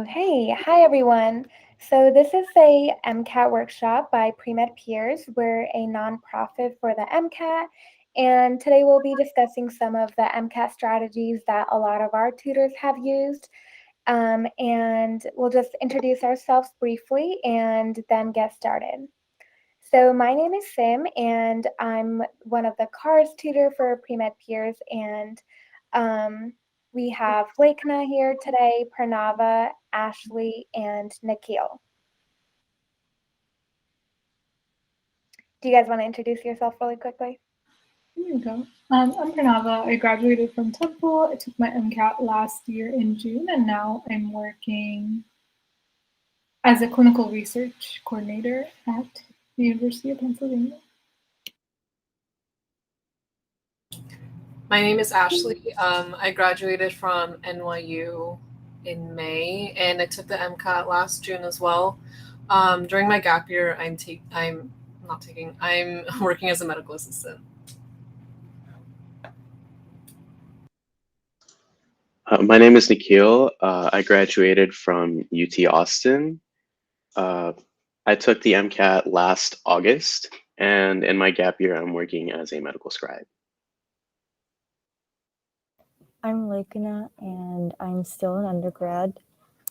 Hi everyone. So this is a MCAT workshop by Pre-Med Peers. We're a nonprofit for the MCAT, and today we'll be discussing some of the MCAT strategies that a lot of our tutors have used. And we'll just introduce ourselves briefly and then get started. So my name is Sim, and I'm one of the CARS tutor for Pre-Med Peers, and we have Lakna here today, Pranava, Ashley, and Nikhil. Do you guys want to introduce yourself really quickly? Here you go. I'm Pranava. I graduated from Temple. I took my MCAT last year in June, and now I'm working as a clinical research coordinator at the University of Pennsylvania. My name is Ashley. I graduated from NYU in May, and I took the MCAT last June as well. During my gap year, I'm working as a medical assistant. My name is Nikhil. I graduated from UT Austin. I took the MCAT last August, and in my gap year, I'm working as a medical scribe. I'm Lakna, and I'm still an undergrad,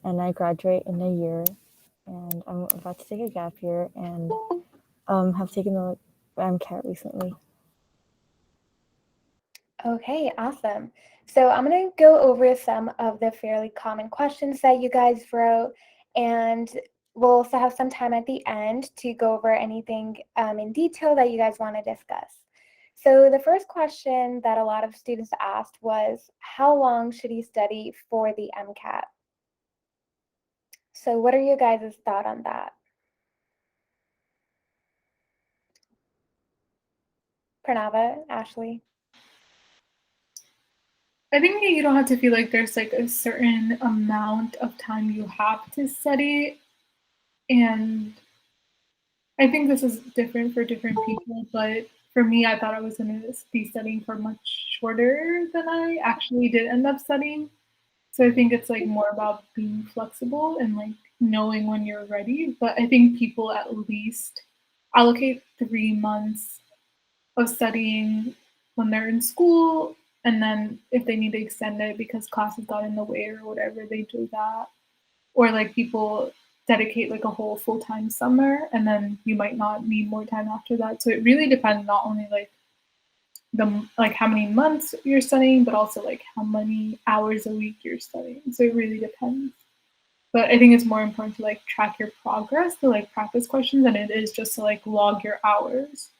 and I graduate in a year, and I'm about to take a gap year, and have taken the MCAT recently. Okay, awesome. So I'm going to go over some of the fairly common questions that you guys wrote, and we'll also have some time at the end to go over anything in detail that you guys want to discuss. So the first question that a lot of students asked was, how long should you study for the MCAT? So what are you guys' thoughts on that? Pranava, Ashley? I think you don't have to feel like there's like a certain amount of time you have to study, and I think this is different for different people, but for me, I thought I was going to be studying for much shorter than I actually did end up studying. So I think it's like more about being flexible and like knowing when you're ready. But I think people at least allocate 3 months of studying when they're in school. And then if they need to extend it because classes got in the way or whatever, they do that. Or like people dedicate like a whole full-time summer, and then you might not need more time after that. So it really depends not only like how many months you're studying, but also like how many hours a week you're studying. So it really depends. But I think it's more important to like track your progress to like practice questions than it is just to like log your hours.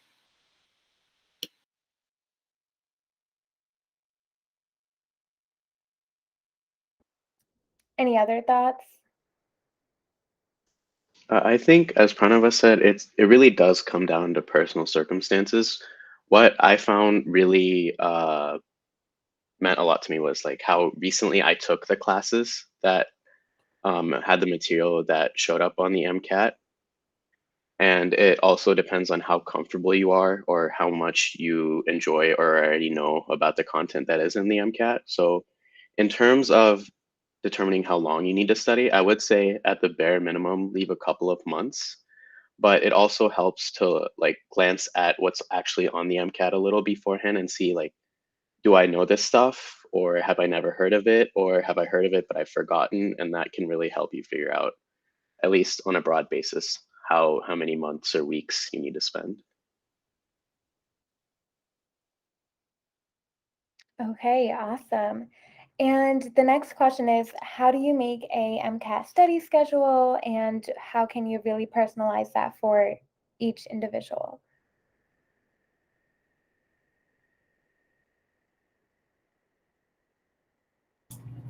Any other thoughts? I think, as Pranava said, it really does come down to personal circumstances. What I found really meant a lot to me was like how recently I took the classes that had the material that showed up on the MCAT. And it also depends on how comfortable you are or how much you enjoy or already know about the content that is in the MCAT. So in terms of determining how long you need to study, I would say at the bare minimum, leave a couple of months. But it also helps to like glance at what's actually on the MCAT a little beforehand and see like, do I know this stuff or have I never heard of it or have I heard of it but I've forgotten? And that can really help you figure out, at least on a broad basis, how many months or weeks you need to spend. Okay, awesome. And the next question is, how do you make a MCAT study schedule, and how can you really personalize that for each individual?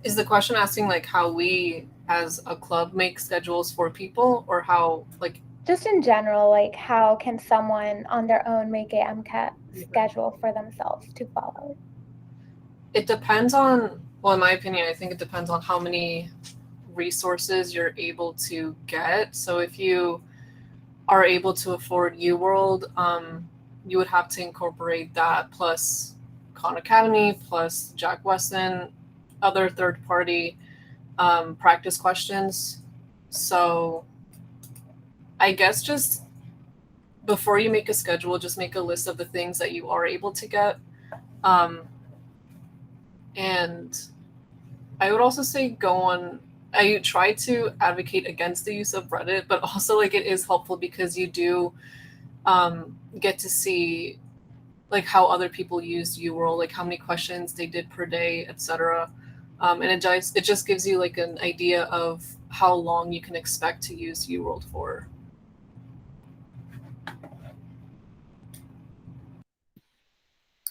Is the question asking like how we as a club make schedules for people, or how like just in general, like how can someone on their own make a MCAT schedule for themselves to follow? It depends on, well, in my opinion, I think it depends on how many resources you're able to get. So if you are able to afford UWorld, you would have to incorporate that plus Khan Academy, plus Jack Weston, other third-party practice questions. So I guess just before you make a schedule, just make a list of the things that you are able to get. And I would also say I try to advocate against the use of Reddit, but also like it is helpful because you do get to see like how other people used UWorld, like how many questions they did per day, etc. And it just gives you like an idea of how long you can expect to use UWorld for.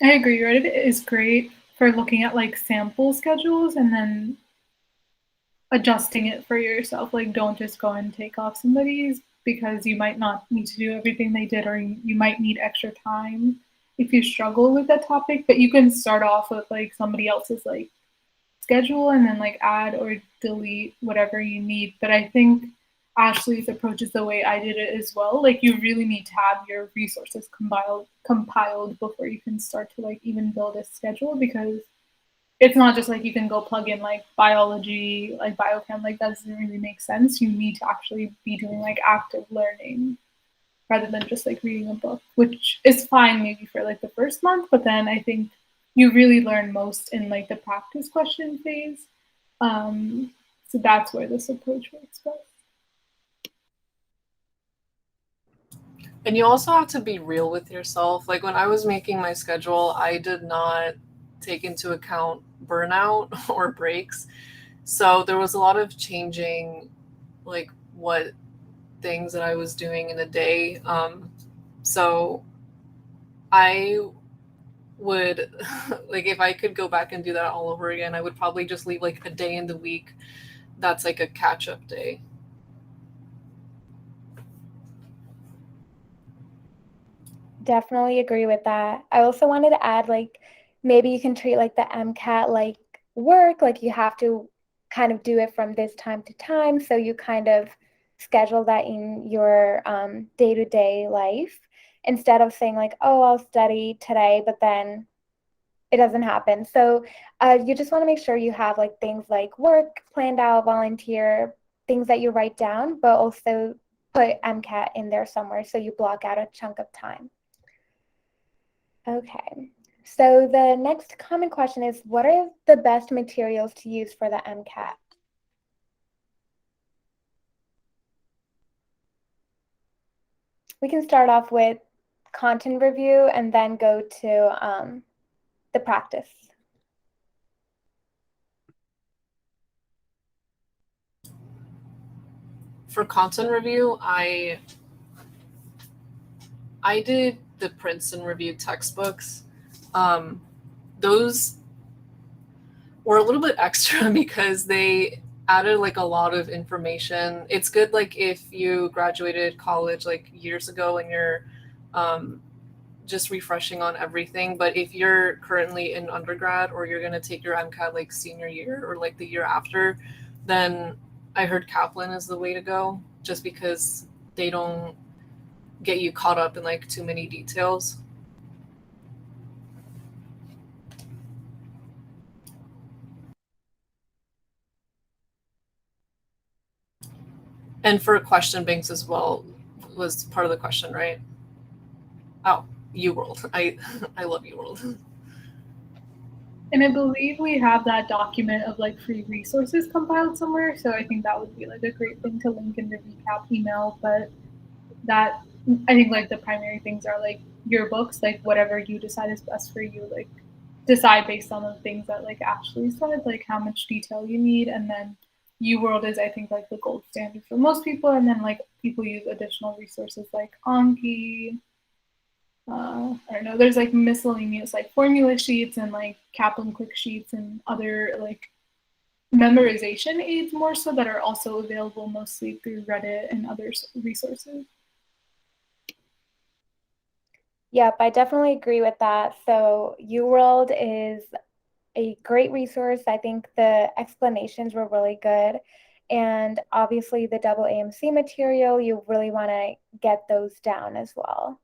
I agree. Reddit is great for looking at like sample schedules and then adjusting it for yourself. Like, don't just go and take off somebody's because you might not need to do everything they did, or you might need extra time if you struggle with that topic. But you can start off with like somebody else's like schedule and then like add or delete whatever you need. But I think Ashley's approach is the way I did it as well. Like, you really need to have your resources compiled before you can start to like even build a schedule, because it's not just like you can go plug in like biology, like biochem, like that doesn't really make sense. You need to actually be doing like active learning rather than just like reading a book, which is fine maybe for like the first month, but then I think you really learn most in like the practice question phase. So that's where this approach works best. And you also have to be real with yourself. Like when I was making my schedule, I did not take into account burnout or breaks. So there was a lot of changing, like what things that I was doing in a day. So I would, like, if I could go back and do that all over again, I would probably just leave like a day in the week that's like a catch up day. Definitely agree with that. I also wanted to add, like, maybe you can treat like the MCAT like work, like you have to kind of do it from this time to time. So you kind of schedule that in your day-to-day life instead of saying like, oh, I'll study today, but then it doesn't happen. So you just want to make sure you have like things like work planned out, volunteer, things that you write down, but also put MCAT in there somewhere so you block out a chunk of time. Okay, so the next common question is, what are the best materials to use for the MCAT? We can start off with content review and then go to the practice. For content review, I did the Princeton Review textbooks. Those were a little bit extra because they added like a lot of information. It's good like if you graduated college like years ago and you're just refreshing on everything. But if you're currently in undergrad or you're gonna take your MCAT like senior year or like the year after, then I heard Kaplan is the way to go, just because they don't get you caught up in like too many details. And for question banks as well was part of the question, right? Oh, UWorld. I love UWorld. And I believe we have that document of like free resources compiled somewhere. So I think that would be like a great thing to link in the recap email. But that, I think like the primary things are like your books, like whatever you decide is best for you, like decide based on the things that like Ashley said, like how much detail you need. And then UWorld is, I think, like the gold standard for most people. And then like people use additional resources like Anki. I don't know, there's like miscellaneous like formula sheets and like Kaplan quick sheets and other like memorization aids more so that are also available mostly through Reddit and other resources. Yep, I definitely agree with that. So UWorld is a great resource. I think the explanations were really good. And obviously the double AMC material, you really want to get those down as well.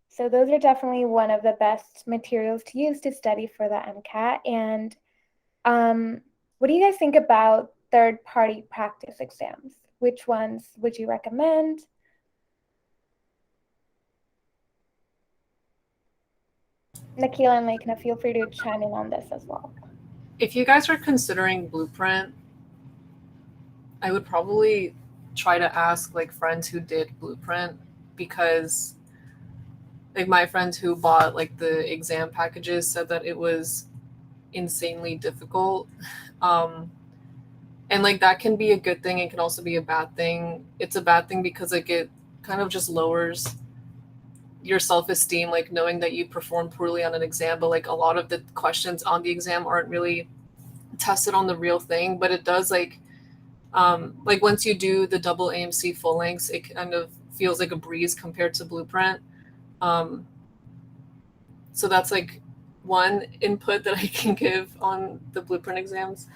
So those are definitely one of the best materials to use to study for the MCAT. And what do you guys think about third-party practice exams? Which ones would you recommend? Nikhil and Laikna, feel free to chime in on this as well. If you guys are considering Blueprint, I would probably try to ask like friends who did Blueprint, because like my friends who bought like the exam packages said that it was insanely difficult. And like that can be a good thing, it can also be a bad thing. It's a bad thing because like it kind of just lowers your self-esteem, like knowing that you performed poorly on an exam, but like a lot of the questions on the exam aren't really tested on the real thing. But it does like once you do the double AMC full lengths, it kind of feels like a breeze compared to Blueprint. So that's like one input that I can give on the Blueprint exams.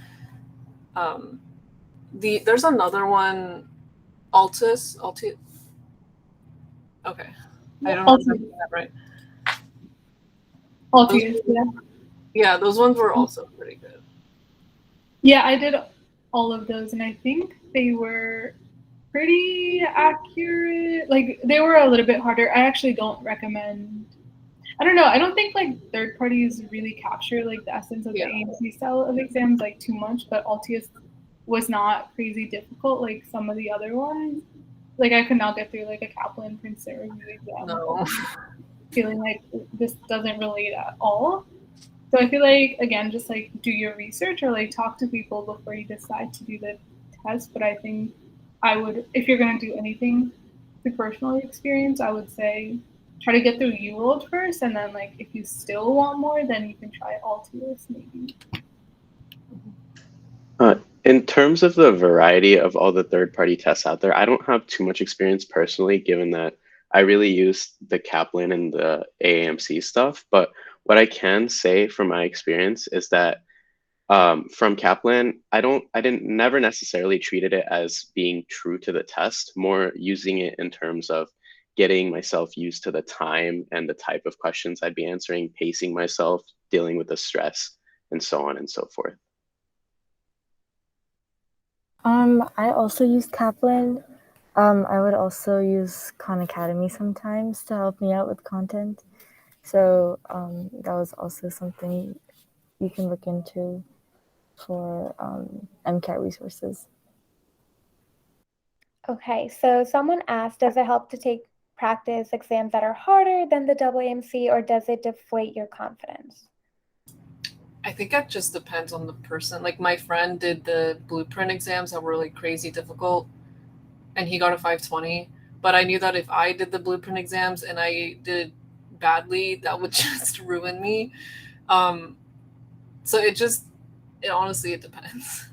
There's another one, Altus. Okay, I don't know if I'm saying that right. Altius, yeah. Yeah, those ones were also pretty good. Yeah, I did all of those, and I think they were pretty accurate. Like, they were a little bit harder. I actually don't recommend. I don't know. I don't think like third parties really capture like the essence of the AMC style of exams like too much. But Altius was not crazy difficult like some of the other ones. Like I could not get through like a Kaplan Princeton review exam. No. Feeling like this doesn't relate at all. So I feel like, again, just like do your research or like talk to people before you decide to do the test. But I think I would, if you're going to do anything through personal experience, I would say try to get through UWorld first. And then like if you still want more, then you can try Altius maybe. In terms of the variety of all the third-party tests out there, I don't have too much experience personally, given that I really use the Kaplan and the AAMC stuff. But what I can say from my experience is that from Kaplan, never necessarily treated it as being true to the test, more using it in terms of getting myself used to the time and the type of questions I'd be answering, pacing myself, dealing with the stress, and so on and so forth. I also use Kaplan. I would also use Khan Academy sometimes to help me out with content. So that was also something you can look into for MCAT resources. Okay, so someone asked, does it help to take practice exams that are harder than the double AMC, or does it deflate your confidence? I think it just depends on the person. Like my friend did the Blueprint exams that were like crazy difficult, and he got a 520. But I knew that if I did the Blueprint exams and I did badly, that would just ruin me. So it honestly, it depends.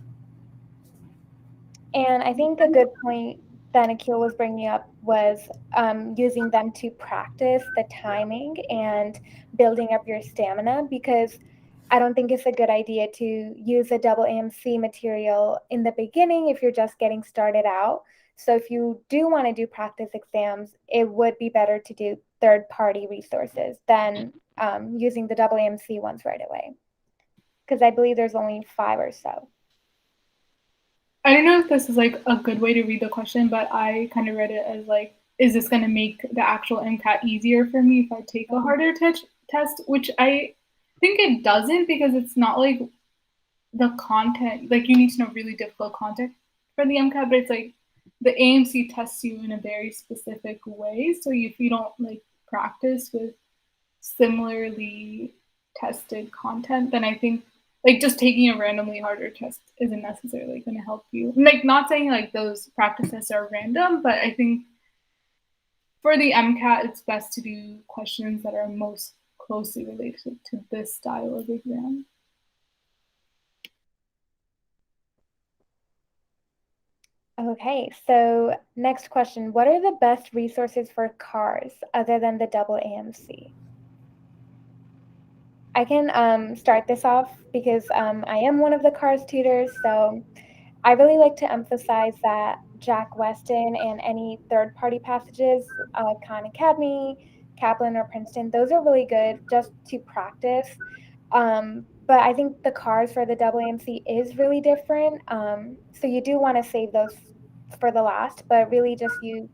And I think a good point that Nikhil was bringing up was using them to practice the timing and building up your stamina, because I don't think it's a good idea to use a double AMC material in the beginning if you're just getting started out. So if you do want to do practice exams, it would be better to do third-party resources than using the double AMC ones right away, because I believe there's only 5 or so. I don't know if this is like a good way to read the question, but I kind of read it as like, is this going to make the actual MCAT easier for me if I take a harder test? Which I think it doesn't, because it's not like the content, like you need to know really difficult content for the MCAT, but it's like the AMC tests you in a very specific way. So if you don't like practice with similarly tested content, then I think like just taking a randomly harder test isn't necessarily going to help you. Like not saying like those practice tests are random, but I think for the MCAT, it's best to do questions that are most closely related to this style of exam. Okay, so next question. What are the best resources for cars other than the double AMC? I can start this off because I am one of the cars tutors, so I really like to emphasize that Jack Weston and any third-party passages like Khan Academy, Kaplan, or Princeton, those are really good just to practice. but I think the cars for the AAMC is really different. So you do want to save those for the last, but really just use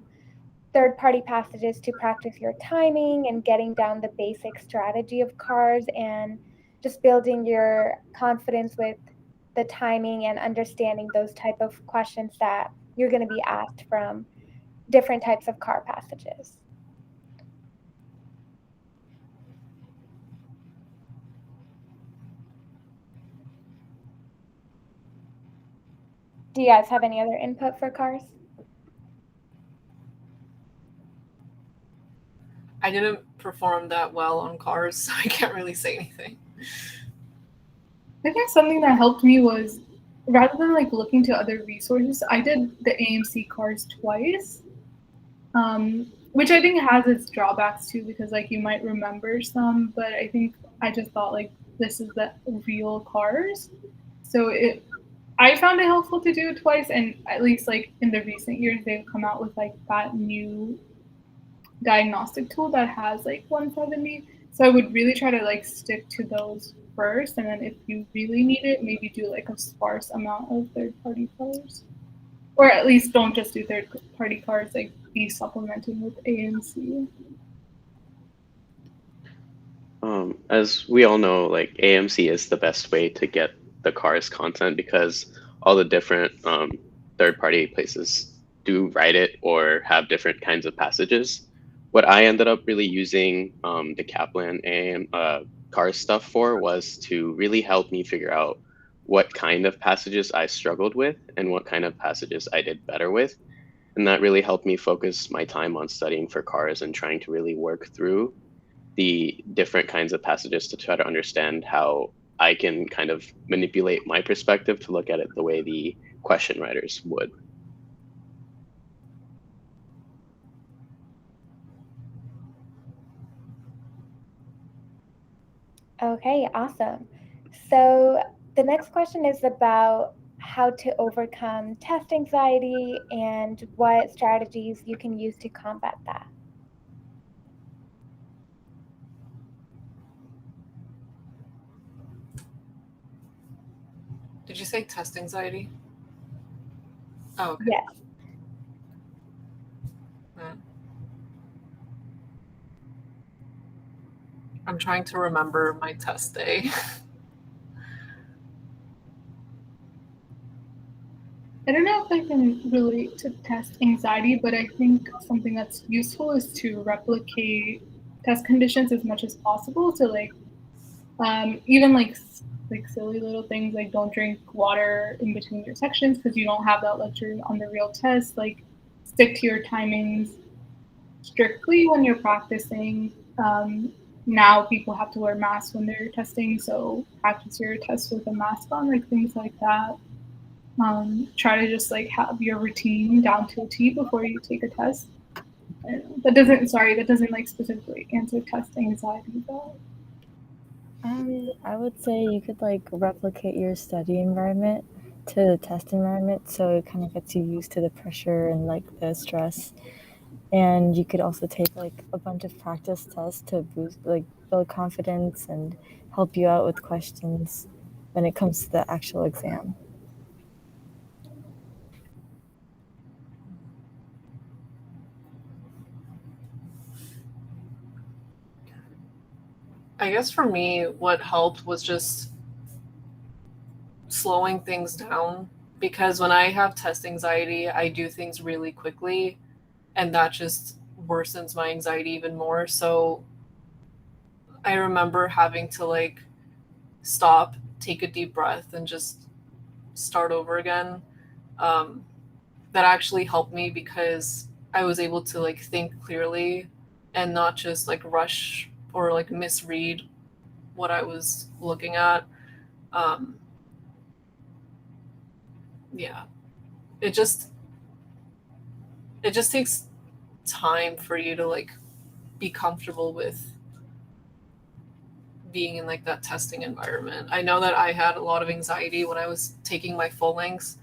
third-party passages to practice your timing and getting down the basic strategy of cars and just building your confidence with the timing and understanding those type of questions that you're going to be asked from different types of car passages. Do you guys have any other input for cars? I didn't perform that well on cars, so I can't really say anything. I think something that helped me was, rather than like looking to other resources, I did the AMC cars twice, which I think has its drawbacks too, because like you might remember some, but I think I just thought like this is the real cars. So I found it helpful to do it twice, and at least like in the recent years, they've come out with like that new diagnostic tool that has like 170. So I would really try to like stick to those first, and then if you really need it, maybe do like a sparse amount of third-party cars, or at least don't just do third-party cars. Like be supplementing with AMC. As we all know, like AMC is the best way to get the cars content because all the different third-party places do write it or have different kinds of passages. What I ended up really using the Kaplan and cars stuff for was to really help me figure out what kind of passages I struggled with and what kind of passages I did better with. And that really helped me focus my time on studying for cars and trying to really work through the different kinds of passages to try to understand how I can kind of manipulate my perspective to look at it the way the question writers would. Okay, awesome. So the next question is about how to overcome test anxiety and what strategies you can use to combat that. Did you say test anxiety? Oh, okay. Yes. I'm trying to remember my test day. I don't know if I can relate to test anxiety, but I think something that's useful is to replicate test conditions as much as possible. So like even like silly little things like don't drink water in between your sections because you don't have that luxury on the real test. Like stick to your timings strictly when you're practicing. Now people have to wear masks when they're testing, so practice your test with a mask on, like things like that. Try to just like have your routine down to a T before you take a test. That doesn't like specifically answer test anxiety though. I would say you could like replicate your study environment to the test environment, so it kind of gets you used to the pressure and like the stress. And you could also take like a bunch of practice tests to boost, like build confidence and help you out with questions when it comes to the actual exam. I guess for me, what helped was just slowing things down, because when I have test anxiety, I do things really quickly, and that just worsens my anxiety even more. So I remember having to like stop, take a deep breath, and just start over again. That actually helped me because I was able to like think clearly and not just like rush or like misread what I was looking at. Yeah, it just takes time for you to like be comfortable with being in like that testing environment. I know that I had a lot of anxiety when I was taking my full lengths.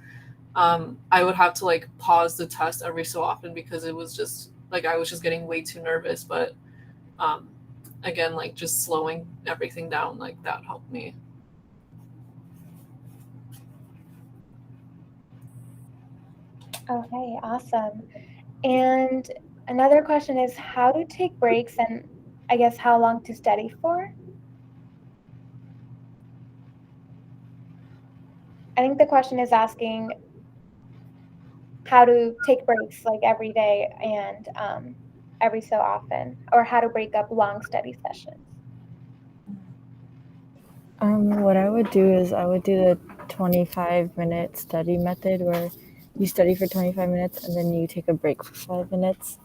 I would have to like pause the test every so often because it was just like I was just getting way too nervous. But again, like just slowing everything down, like that helped me. Okay, awesome. And another question is how to take breaks and I guess how long to study for? I think the question is asking how to take breaks like every day and every so often, or how to break up long study sessions. What I would do is I would do the 25-minute study method where you study for 25 minutes and then you take a break for 5 minutes.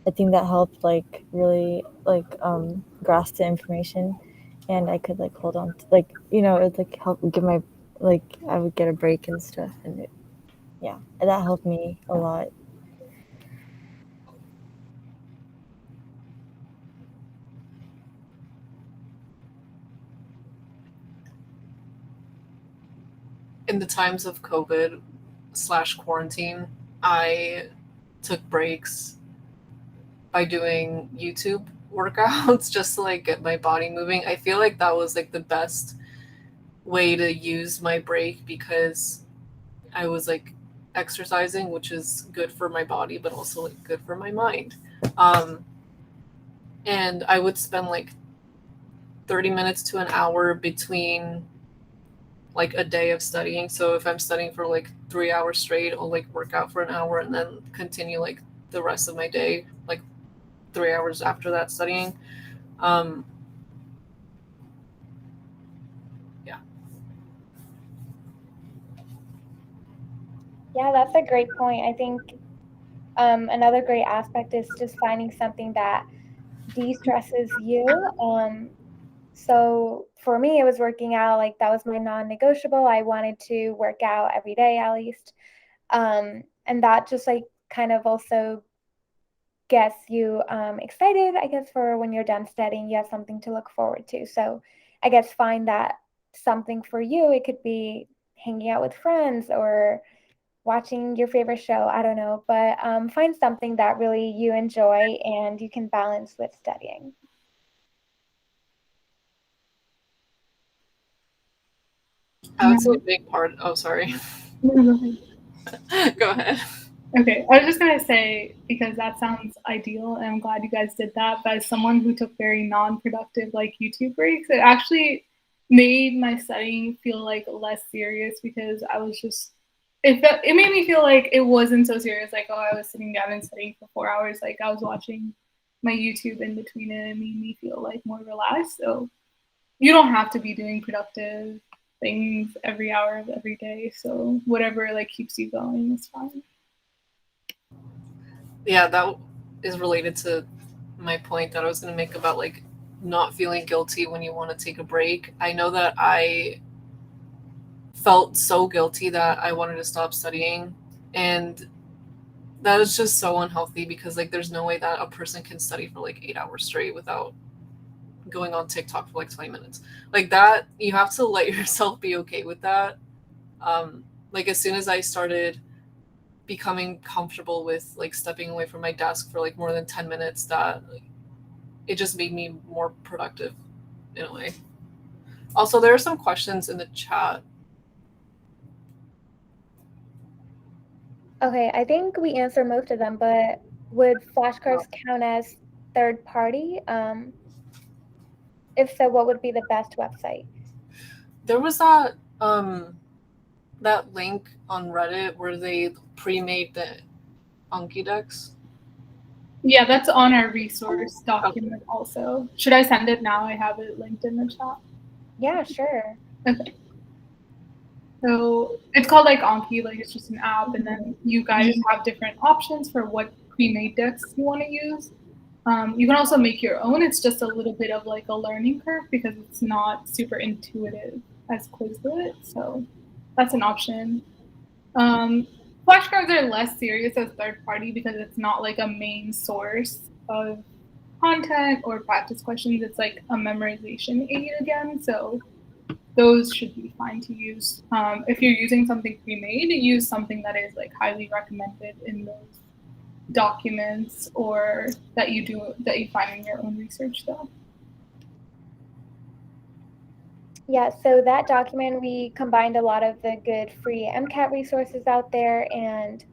I think that helped like really like grasp the information, and I could like hold on to like it like help give my like I would get a break and stuff, and yeah, that helped me a lot. In the times of COVID/quarantine, I took breaks by doing YouTube workouts just to like get my body moving. I feel like that was like the best way to use my break because I was like exercising, which is good for my body, but also like good for my mind. Um, and I would spend like 30 minutes to an hour between like a day of studying. So if I'm studying for like 3 hours straight, I'll like work out for an hour and then continue like the rest of my day, like 3 hours after that studying. Um, yeah. Yeah, that's a great point. I think another great aspect is just finding something that de-stresses you. So for me, it was working out. Like that was my non-negotiable. I wanted to work out every day at least. And that just like kind of also gets you excited, I guess, for when you're done studying, you have something to look forward to. So I guess find that something for you. It could be hanging out with friends or watching your favorite show. I don't know, but find something that really you enjoy and you can balance with studying. I would say a big part. Oh, sorry. Go ahead. Okay, I was just gonna say because that sounds ideal, and I'm glad you guys did that. But as someone who took very non-productive like YouTube breaks, it actually made my studying feel like less serious because I was just it made me feel like it wasn't so serious. Like, oh, I was sitting down and studying for 4 hours. Like I was watching my YouTube in between it. It made me feel like more relaxed. So you don't have to be doing productive things every hour of every day. So whatever like keeps you going is fine. Yeah, that is related to my point that I was going to make about like not feeling guilty when you want to take a break. I know that I felt so guilty that I wanted to stop studying, and that is just so unhealthy because like there's no way that a person can study for like 8 hours straight without going on TikTok for like 20 minutes. Like that, you have to let yourself be okay with that. Like as soon as I started becoming comfortable with like stepping away from my desk for like more than 10 minutes, that like, it just made me more productive in a way. Also, there are some questions in the chat. Okay, I think we answered most of them, but would flashcards count as third party? If so, what would be the best website? There was that link on Reddit where they pre-made the Anki decks. Yeah, that's on our resource Okay. document also. Should I send it now? I have it linked in the chat. Yeah, sure. Okay. So it's called like Anki, like it's just an app, and then you guys have different options for what pre-made decks you want to use. You can also make your own. It's just a little bit of like a learning curve because it's not super intuitive as Quizlet. So that's an option. Flashcards are less serious as third party because it's not like a main source of content or practice questions. It's like a memorization aid again. So those should be fine to use. If you're using something pre-made, use something that is like highly recommended in those documents or that you find in your own research though. Yeah, so that document, we combined a lot of the good free MCAT resources out there, and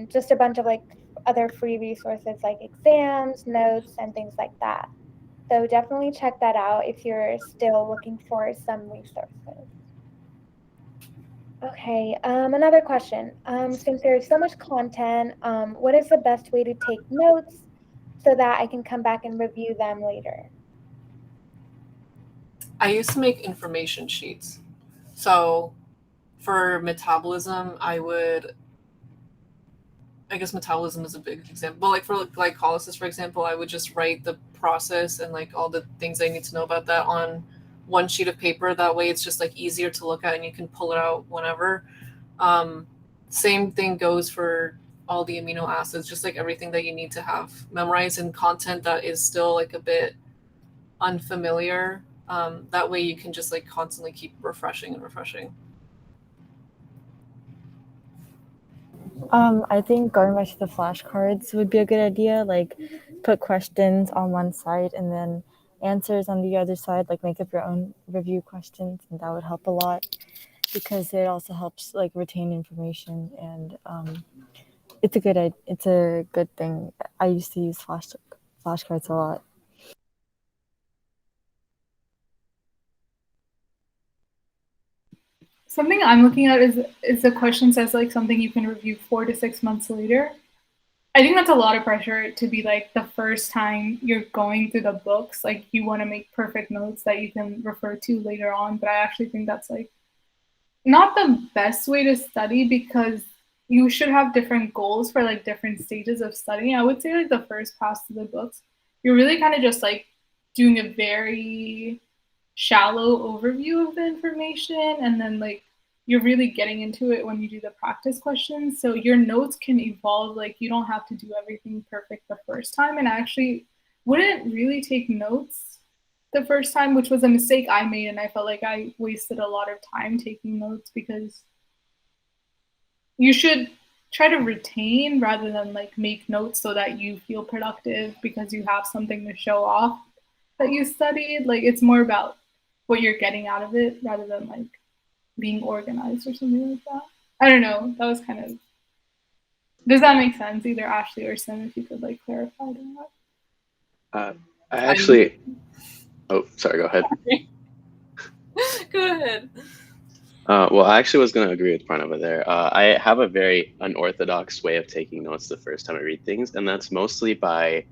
just a bunch of like other free resources like exams, notes, and things like that. So definitely check that out if you're still looking for some resources. Okay, another question. Since there's so much content, what is the best way to take notes so that I can come back and review them later? I used to make information sheets. So for metabolism, I guess metabolism is a big example. But like for glycolysis, for example, I would just write the process and like all the things I need to know about that on one sheet of paper. That way it's just like easier to look at and you can pull it out whenever. Um, Same thing goes for all the amino acids, just like everything that you need to have memorized and content that is still like a bit unfamiliar. That way you can just like constantly keep refreshing and refreshing. I think going back to the flashcards would be a good idea. Like, put questions on one side and then answers on the other side. Like, make up your own review questions, and that would help a lot because it also helps like retain information, and it's a good thing. I used to use flashcards a lot. Something I'm looking at is the question says like something you can review 4 to 6 months later. I think that's a lot of pressure to be like the first time you're going through the books, like you want to make perfect notes that you can refer to later on. But I actually think that's like not the best way to study because you should have different goals for like different stages of studying. I would say like the first pass through the books, you're really kind of just like doing a very shallow overview of the information, and then like you're really getting into it when you do the practice questions. So your notes can evolve. Like you don't have to do everything perfect the first time. And I actually wouldn't really take notes the first time, which was a mistake I made, and I felt like I wasted a lot of time taking notes because you should try to retain rather than like make notes so that you feel productive because you have something to show off that you studied. Like it's more about what you're getting out of it rather than like being organized or something like that. I don't know. That was kind of. Does that make sense? Either Ashley or Sim, if you could like clarify that. I actually. Oh, sorry. Go ahead. Go ahead. Well, I actually was going to agree with Pranava there. I have a very unorthodox way of taking notes the first time I read things, and that's mostly by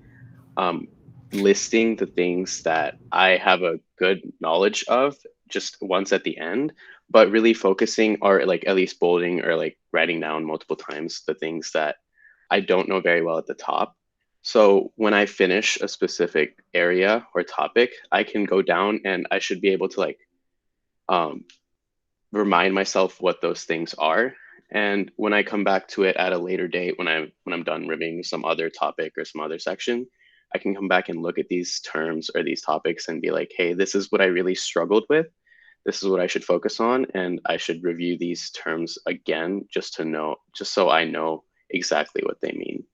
listing the things that I have a good knowledge of just once at the end, but really focusing or like at least bolding or like writing down multiple times the things that I don't know very well at the top. So when I finish a specific area or topic, I can go down and I should be able to like um, remind myself what those things are. And when I come back to it at a later date, when I'm done reviewing some other topic or some other section, I can come back and look at these terms or these topics and be like, hey, this is what I really struggled with. This is what I should focus on, and I should review these terms again just to know, just so I know exactly what they mean.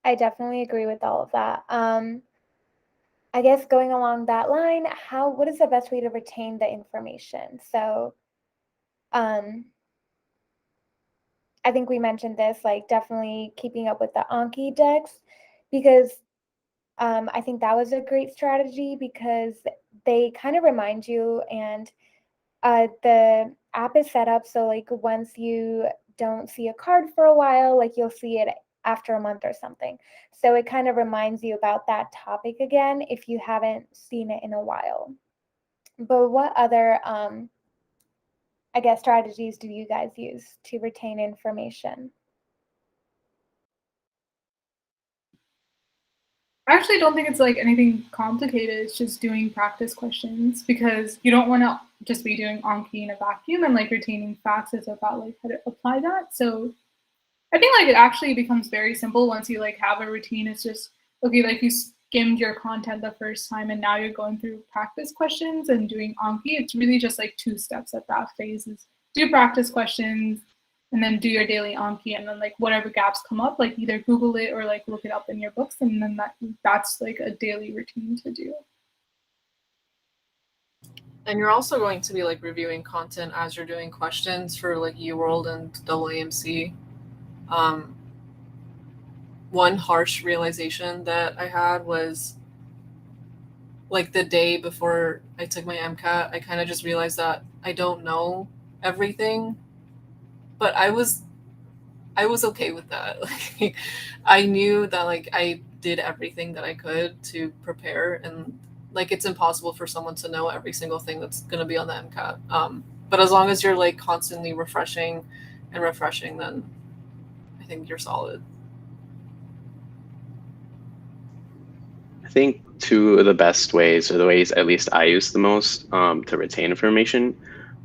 I definitely agree with all of that. I guess going along that line, what is the best way to retain the information? So, I think we mentioned this, like definitely keeping up with the Anki decks, because I think that was a great strategy because they kind of remind you, and the app is set up so like once you don't see a card for a while, like you'll see it after a month or something. So it kind of reminds you about that topic again if you haven't seen it in a while. But what other, I guess, strategies do you guys use to retain information? I actually don't think it's like anything complicated. It's just doing practice questions because you don't want to just be doing Anki in a vacuum, and like retaining facts is about like how to apply that. So I think like it actually becomes very simple once you like have a routine. It's just okay, like you skimmed your content the first time and now you're going through practice questions and doing Anki. It's really just like 2 steps at that phase is do practice questions and then do your daily Anki, and then like whatever gaps come up, like either Google it or like look it up in your books, and then that's like a daily routine to do. And you're also going to be like reviewing content as you're doing questions for like UWorld and AAMC. One harsh realization that I had was like the day before I took my MCAT, I kind of just realized that I don't know everything, but I was okay with that. Like I knew that like I did everything that I could to prepare, and like it's impossible for someone to know every single thing that's going to be on the MCAT. But as long as you're like constantly refreshing and refreshing, then I think you're solid. I think two of the best ways, or the ways at least I use the most to retain information,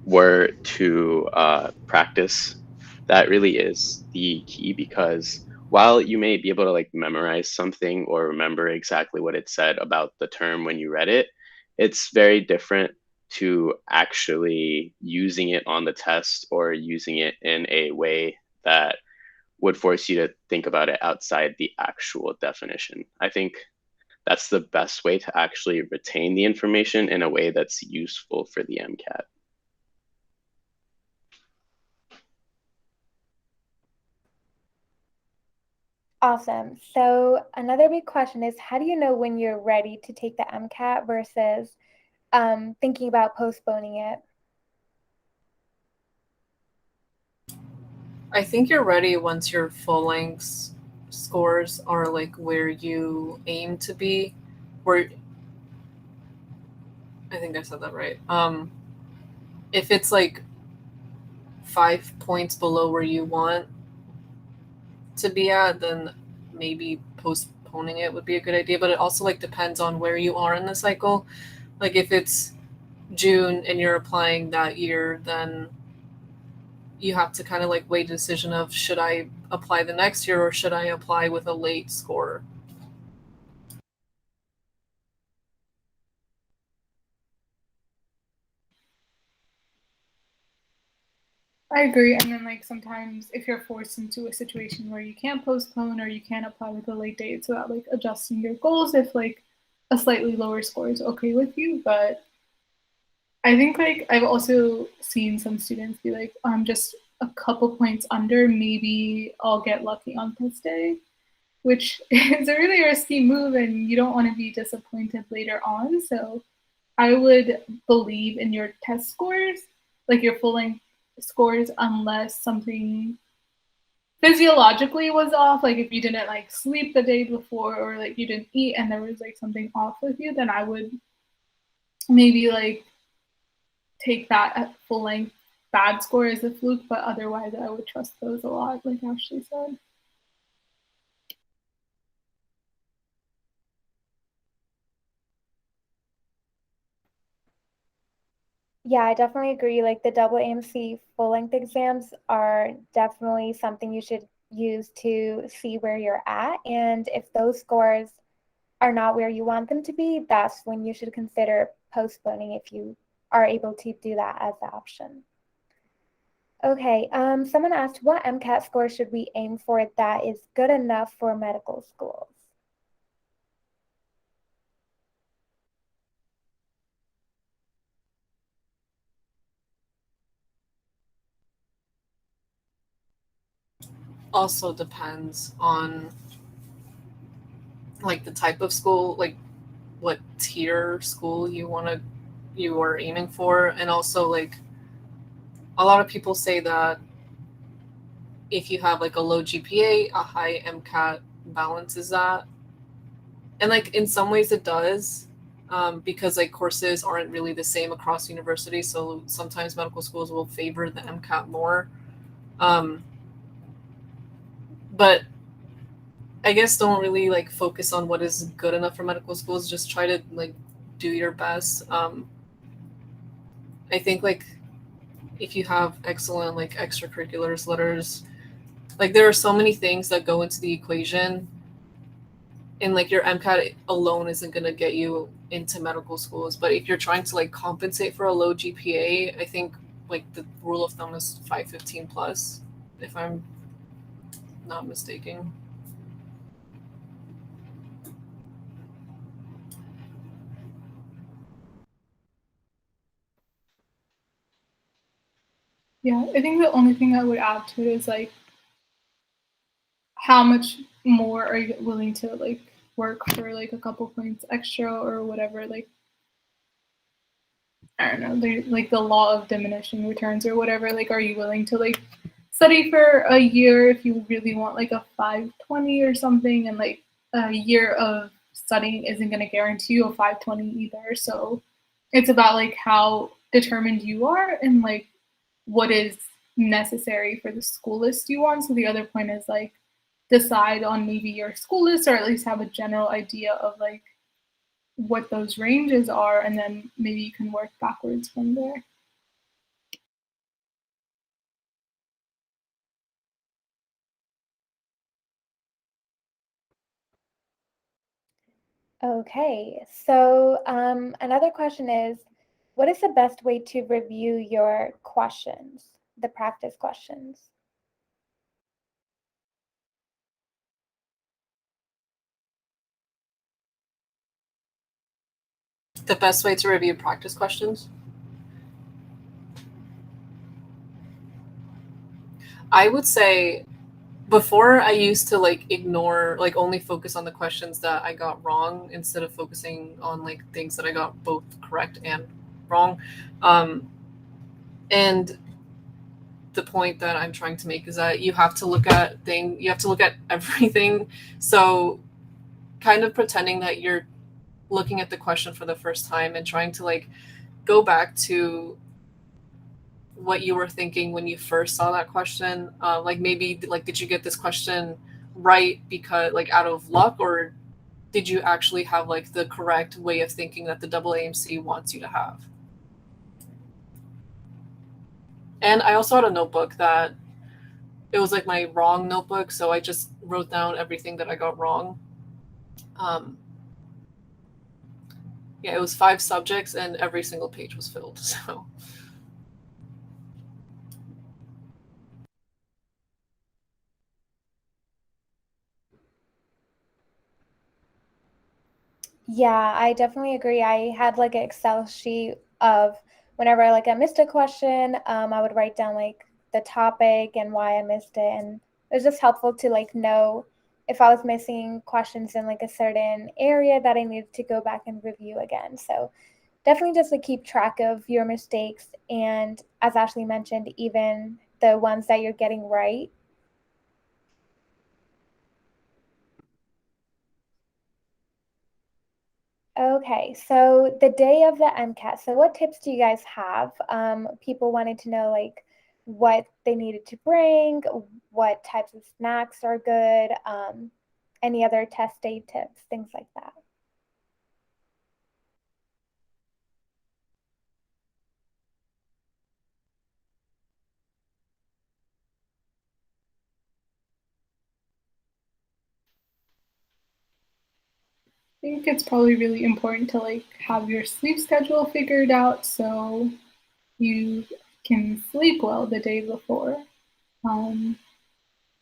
were to practice. That really is the key, because while you may be able to like memorize something or remember exactly what it said about the term when you read it, it's very different to actually using it on the test or using it in a way that would force you to think about it outside the actual definition. I think that's the best way to actually retain the information in a way that's useful for the MCAT. Awesome. So another big question is, how do you know when you're ready to take the MCAT versus thinking about postponing it? I think you're ready once your full length scores are like where you aim to be. Where I think I said that right. If it's like 5 points below where you want to be at, then maybe postponing it would be a good idea. But it also like depends on where you are in the cycle. Like if it's June and you're applying that year, then you have to kind of like weigh the decision of should I apply the next year or should I apply with a late score. I agree. And then, like, sometimes if you're forced into a situation where you can't postpone or you can't apply with a late date, so that, like, adjusting your goals if, like, a slightly lower score is okay with you. But I think, like, I've also seen some students be like, I'm just a couple points under, maybe I'll get lucky on this day, which is a really risky move and you don't want to be disappointed later on. So I would believe in your test scores, like your full length scores, unless something physiologically was off. Like if you didn't like sleep the day before or like you didn't eat and there was like something off with you, then I would maybe like take that at full length bad score as a fluke. But otherwise, I would trust those a lot, like Ashley said. Yeah, I definitely agree. Like the double AMC full length exams are definitely something you should use to see where you're at. And if those scores are not where you want them to be, that's when you should consider postponing if you are able to do that as the option. Okay, someone asked, what MCAT score should we aim for that is good enough for medical schools? Also depends on like the type of school, like what tier school you are aiming for, and also like a lot of people say that if you have like a low GPA, a high MCAT balances that. And like in some ways it does, because like courses aren't really the same across universities. So sometimes medical schools will favor the MCAT more. But I guess don't really like focus on what is good enough for medical schools. Just try to like do your best. I think like if you have excellent like extracurriculars, letters, like there are so many things that go into the equation, and like your MCAT alone isn't going to get you into medical schools. But if you're trying to like compensate for a low GPA, I think like the rule of thumb is 515 plus, if I'm not mistaken. Yeah, I think the only thing I would add to it is like how much more are you willing to like work for like a couple points extra or whatever, like I don't know, like the law of diminishing returns or whatever. Like, are you willing to like study for a year if you really want like a 520 or something? And like a year of studying isn't going to guarantee you a 520 either. So it's about like how determined you are and like what is necessary for the school list you want. So the other point is like decide on maybe your school list or at least have a general idea of like what those ranges are, and then maybe you can work backwards from there. Okay, so another question is, what is the best way to review your questions, the practice questions? The best way to review practice questions? I would say before I used to like ignore, like only focus on the questions that I got wrong instead of focusing on like things that I got both correct and wrong. And the point that I'm trying to make is that you have to look at everything. So kind of pretending that you're looking at the question for the first time and trying to like go back to what you were thinking when you first saw that question. Like maybe like did you get this question right because like out of luck, or did you actually have like the correct way of thinking that the AAMC wants you to have? And I also had a notebook that it was like my wrong notebook, so I just wrote down everything that I got wrong. Yeah, it was 5 subjects and every single page was filled. So Yeah, I definitely agree. I had like an Excel sheet of whenever like I missed a question, I would write down like the topic and why I missed it, and it was just helpful to like know if I was missing questions in like a certain area that I needed to go back and review again. So definitely just to keep track of your mistakes, and as Ashley mentioned, even the ones that you're getting right. Okay, so the day of the MCAT. So what tips do you guys have? People wanted to know like what they needed to bring, what types of snacks are good, any other test day tips, things like that. I think it's probably really important to like have your sleep schedule figured out so you can sleep well the day before.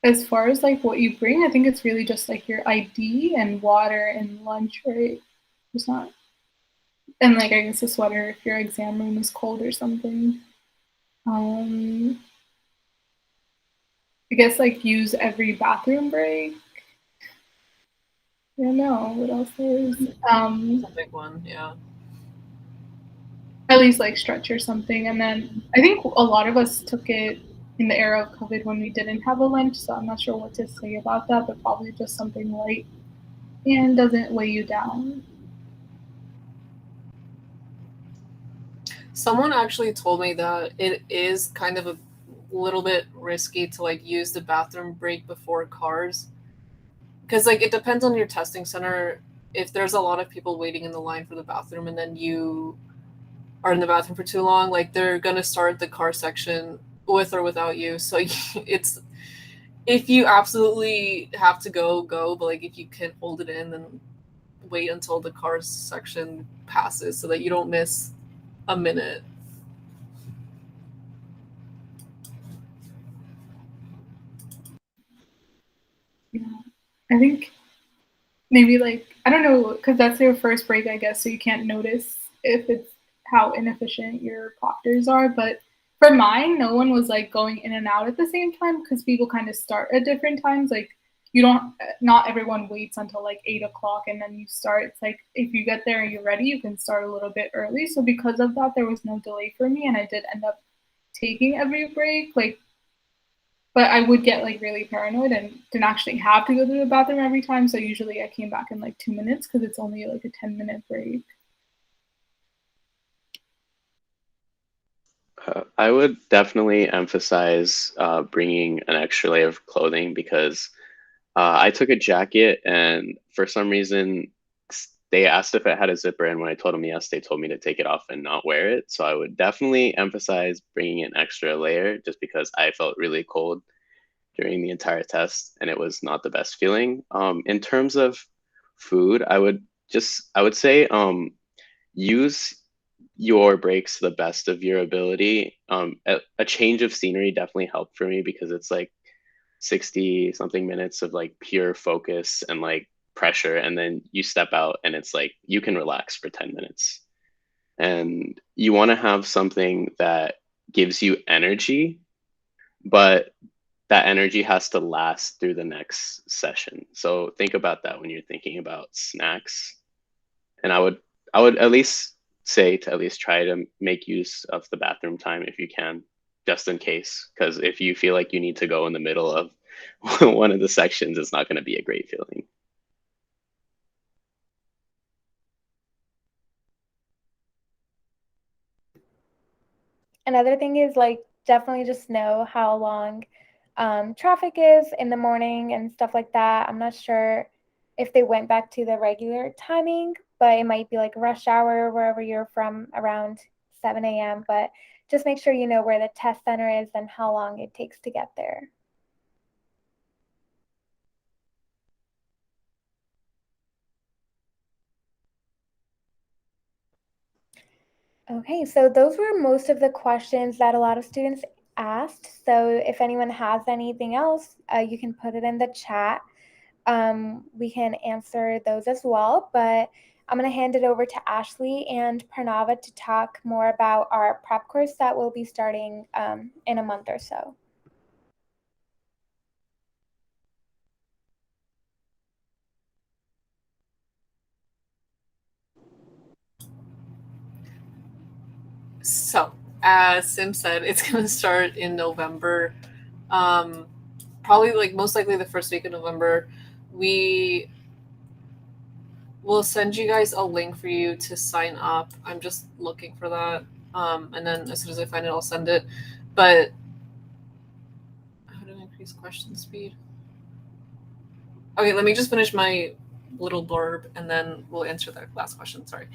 As far as like what you bring, I think it's really just like your ID and water and lunch, right? It's not, and like I guess a sweater if your exam room is cold or something. I guess like use every bathroom break. I don't know what else there is. it's a big one, yeah. At least like stretch or something. And then I think a lot of us took it in the era of COVID when we didn't have a lunch, so I'm not sure what to say about that, but probably just something light and doesn't weigh you down. Someone actually told me that it is kind of a little bit risky to like use the bathroom break before cars, because like it depends on your testing center. If there's a lot of people waiting in the line for the bathroom and then you are in the bathroom for too long, like they're gonna start the car section with or without you. So it's, if you absolutely have to go, go, but like if you can hold it in, then wait until the cars section passes so that you don't miss a minute. Yeah. I think maybe like, I don't know, because that's your first break, I guess, so you can't notice if it's how inefficient your proctors are. But For mine, no one was like going in and out at the same time because people kind of start at different times. Like you don't, not everyone waits until like 8 o'clock and then you start. It's like if you get there and you're ready, you can start a little bit early. So because of that, there was no delay for me, and I did end up taking every break. Like, but I would get like really paranoid and didn't actually have to go to the bathroom every time. So usually I came back in like 2 minutes because it's only like a 10-minute break. I would definitely emphasize bringing an extra layer of clothing because I took a jacket and for some reason they asked if it had a zipper, and when I told them yes, they told me to take it off and not wear it. So I would definitely emphasize bringing an extra layer just because I felt really cold during the entire test and it was not the best feeling. In terms of food, I would say use your breaks to the best of your ability. A change of scenery definitely helped for me because it's like 60 something minutes of like pure focus and like pressure. And then you step out and it's like you can relax for 10 minutes. And you want to have something that gives you energy, but that energy has to last through the next session. So think about that when you're thinking about snacks. And I would at least say to at least try to make use of the bathroom time if you can, just in case. Because if you feel like you need to go in the middle of one of the sections, it's not going to be a great feeling. Another thing is like definitely just know how long traffic is in the morning and stuff like that. I'm not sure if they went back to the regular timing, but it might be like rush hour wherever you're from around 7 a.m. But just make sure you know where the test center is and how long it takes to get there. Okay, so those were most of the questions that a lot of students asked. So if anyone has anything else, you can put it in the chat. We can answer those as well, but I'm going to hand it over to Ashley and Pranava to talk more about our prep course that will be starting in a month or so. So, as Sim said, it's going to start in November. Probably, like, most likely the first week of November. We will send you guys a link for you to sign up. I'm just looking for that. And then as soon as I find it, I'll send it. But how to increase question speed? Okay, let me just finish my little blurb and then we'll answer that last question. Sorry.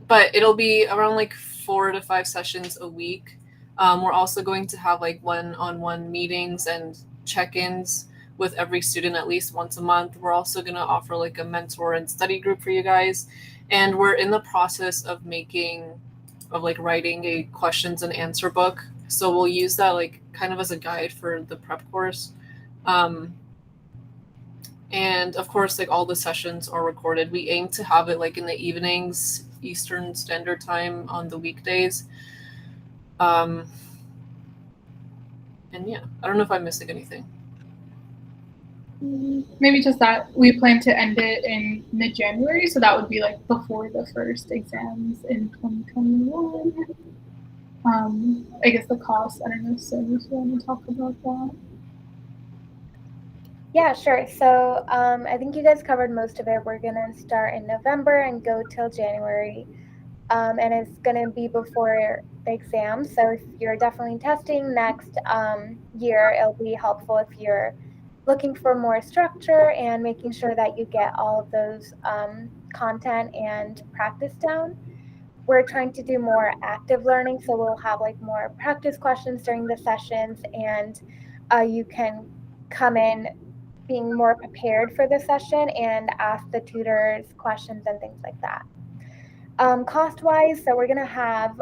But it'll be around like 4 to 5 sessions a week. We're also going to have like one-on-one meetings and check-ins with every student at least once a month. We're also going to offer like a mentor and study group for you guys. And we're in the process of writing a questions and answer book. So we'll use that like kind of as a guide for the prep course. And of course, like all the sessions are recorded. We aim to have it like in the evenings, Eastern Standard Time on the weekdays. And yeah, I don't know if I'm missing anything. Maybe just that we plan to end it in mid-January, so that would be like before the first exams in 2021. I guess the cost, I don't know, so if you want to talk about that. Yeah, sure. So I think you guys covered most of it. We're going to start in November and go till January. And it's going to be before the exam. So if you're definitely testing next year, it'll be helpful if you're looking for more structure and making sure that you get all of those content and practice down. We're trying to do more active learning, so we'll have like more practice questions during the sessions, and you can come in being more prepared for the session and ask the tutors questions and things like that. Cost-wise, so we're going to have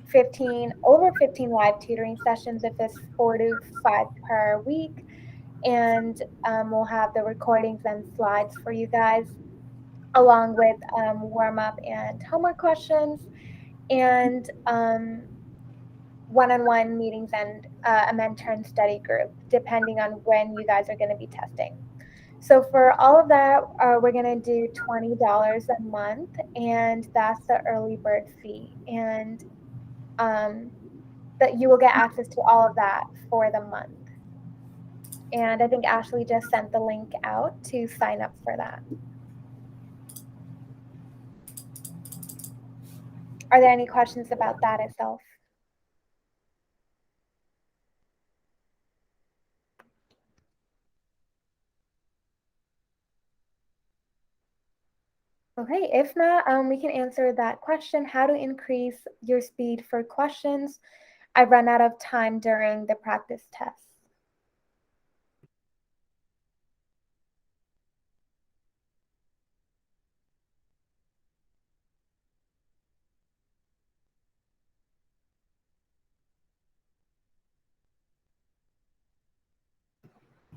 15 live tutoring sessions if it's 4 to 5 per week, and we'll have the recordings and slides for you guys along with warm-up and homework questions. and one-on-one meetings and a mentor and study group, depending on when you guys are going to be testing. So for all of that, we're going to do $20 a month, and that's the early bird fee. And that you will get access to all of that for the month. And I think Ashley just sent the link out to sign up for that. Are there any questions about that itself? Okay, if not, we can answer that question, how to increase your speed for questions. I run out of time during the practice test.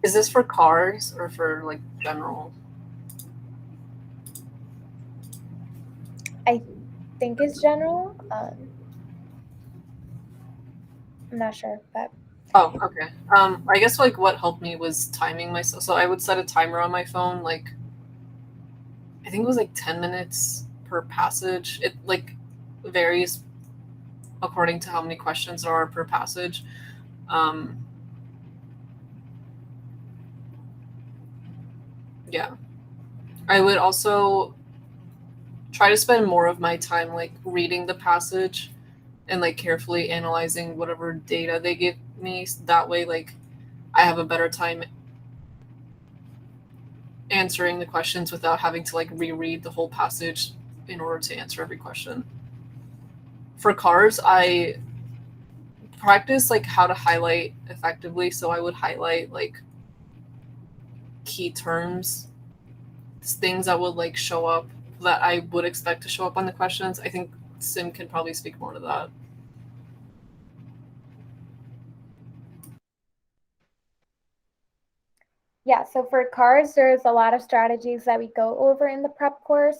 Is this for cars or for like general? I think it's general. I'm not sure, but Oh, okay. I guess like what helped me was timing myself. So I would set a timer on my phone, like I think it was like 10 minutes per passage. It like varies according to how many questions there are per passage. Yeah. I would also try to spend more of my time like reading the passage and like carefully analyzing whatever data they give me. That way, like I have a better time answering the questions without having to like reread the whole passage in order to answer every question. For cars, I practice like how to highlight effectively. So I would highlight like key terms, things that would like show up that I would expect to show up on the questions. I think Sim can probably speak more to that. yeah, so for cars, there's a lot of strategies that we go over in the prep course.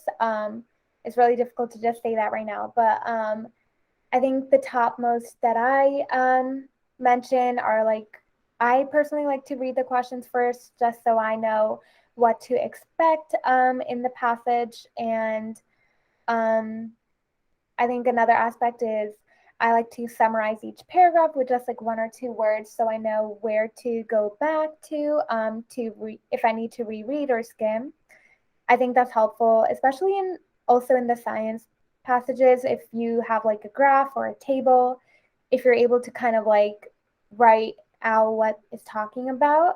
It's really difficult to just say that right now, but I think the topmost that I mention are like, I personally like to read the questions first just so I know what to expect in the passage. And I think another aspect is I like to summarize each paragraph with just like one or two words so I know where to go back to if I need to reread or skim. I think that's helpful, especially in also in the science passages. If you have like a graph or a table, if you're able to kind of like write out what it's talking about,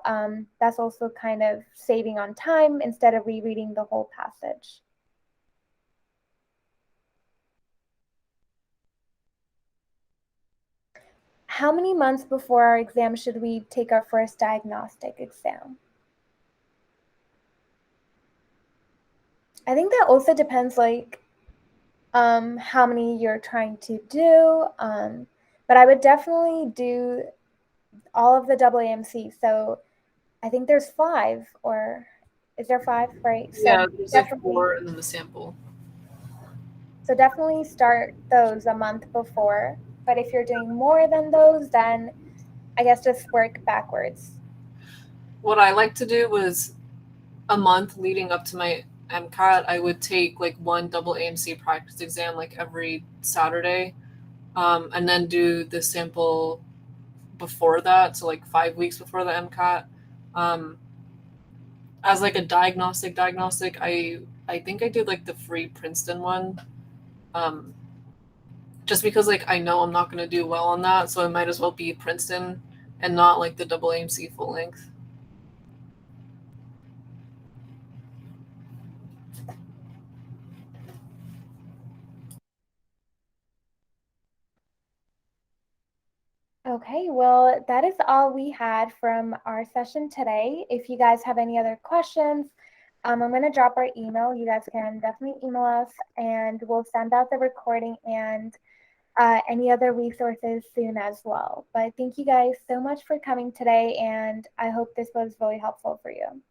that's also kind of saving on time instead of rereading the whole passage. How many months before our exam should we take our first diagnostic exam? I think that also depends like how many you're trying to do. But I would definitely do all of the AAMC. So I think there's 5, or is there 5, right? Yeah, So there's like definitely, 4 and then the sample. so definitely start those a month before. But if you're doing more than those, then I guess just work backwards. What I like to do was a month leading up to my MCAT, I would take like one double AMC practice exam like every Saturday, and then do the sample before that, so like 5 weeks before the MCAT. As like a diagnostic, I think I did like the free Princeton one, just because like I know I'm not going to do well on that, so it might as well be Princeton and not like the double AMC full length. Okay, well, that is all we had from our session today. If you guys have any other questions, I'm going to drop our email. You guys can definitely email us, and we'll send out the recording and any other resources soon as well. But thank you guys so much for coming today, and I hope this was really helpful for you.